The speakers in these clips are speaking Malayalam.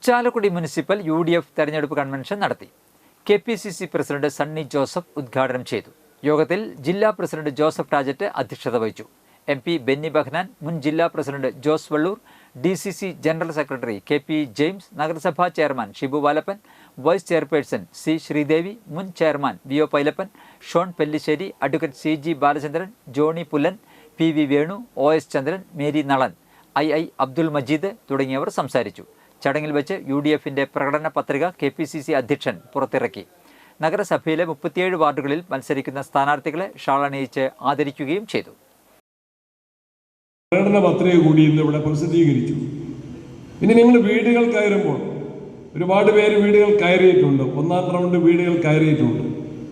ചാലക്കുടി മുനിസിപ്പൽ UDF തെരഞ്ഞെടുപ്പ് കൺവെൻഷൻ നടത്തി. KPCC പ്രസിഡന്റ് സണ്ണി ജോസഫ് ഉദ്ഘാടനം ചെയ്തു. യോഗത്തിൽ ജില്ലാ പ്രസിഡന്റ് ജോസഫ് ടാജറ്റ് അധ്യക്ഷത വഹിച്ചു. MP ബെന്നി ബഹ്നാൻ, മുൻ ജില്ലാ president Jose Valloor, DCC general secretary KP James, നഗരസഭാ chairman Shibu Valappan, vice chairperson C Sreedevi, മുൻ chairman VO Pailappan, Shon Pellissery, advocate CG Balachandran, Johny Pullan, PV Venu, OS Chandran, Mary Nalan, II Abdul Majeed തുടങ്ങിയവർ സംസാരിച്ചു. ചടങ്ങിൽ വെച്ച് UDFന്റെ പ്രകടന പത്രിക KPCC അധ്യക്ഷൻ പുറത്തിറക്കി. നഗരസഭയിലെ 37 വാർഡുകളിൽ മത്സരിക്കുന്ന സ്ഥാനാർത്ഥികളെ ഷാളണിയിച്ച് ആദരിക്കുകയും ചെയ്തു. പ്രകടന പത്രിക കൂടി ഇന്ന് ഇവിടെ പ്രസിദ്ധീകരിച്ചു. ഇനി നിങ്ങൾ വീടുകൾ കയറുമ്പോൾ ഒരുപാട് പേര് വീടുകൾ കയറിയിട്ടുണ്ട്. 1ാം റൗണ്ട് വീടുകൾ കയറിയിട്ടുണ്ട്.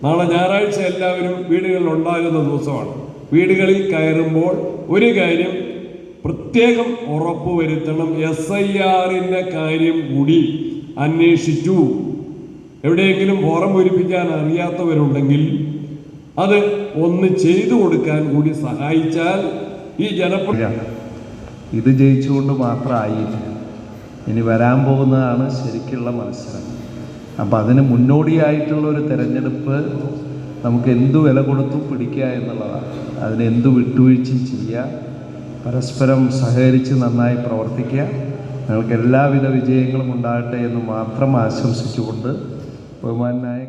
നാളെ ഞായറാഴ്ച എല്ലാവരും വീടുകളിൽ ഉണ്ടാകുന്ന ദിവസമാണ്. വീടുകളിൽ കയറുമ്പോൾ ഒരു കാര്യം പ്രത്യേകം ഉറപ്പുവരുത്തണം. SIRന്റെ കാര്യം കൂടി അന്വേഷിച്ചു. എവിടെയെങ്കിലും ഫോറം പൂരിപ്പിക്കാൻ അറിയാത്തവരുണ്ടെങ്കിൽ അത് ഒന്ന് ചെയ്തു കൊടുക്കാൻ കൂടി സഹായിച്ചാൽ ഈ ഇത് ജയിച്ചുകൊണ്ട് മാത്രമായില്ല. ഇനി വരാൻ പോകുന്നതാണ് ശരിക്കുള്ള മത്സരം. അപ്പം അതിന് മുന്നോടിയായിട്ടുള്ള ഒരു തെരഞ്ഞെടുപ്പ് നമുക്ക് എന്തു വില കൊടുത്തും പിടിക്കുക എന്നുള്ളതാണ്. അതിന് എന്തു വിട്ടുവീഴ്ചയും ചെയ്യുക, പരസ്പരം സഹകരിച്ച് നന്നായി പ്രവർത്തിക്കുക. ഞങ്ങൾക്ക് എല്ലാവിധ വിജയങ്ങളും ഉണ്ടാകട്ടെ എന്ന് മാത്രം ആശംസിച്ചുകൊണ്ട് ബഹുമാനായ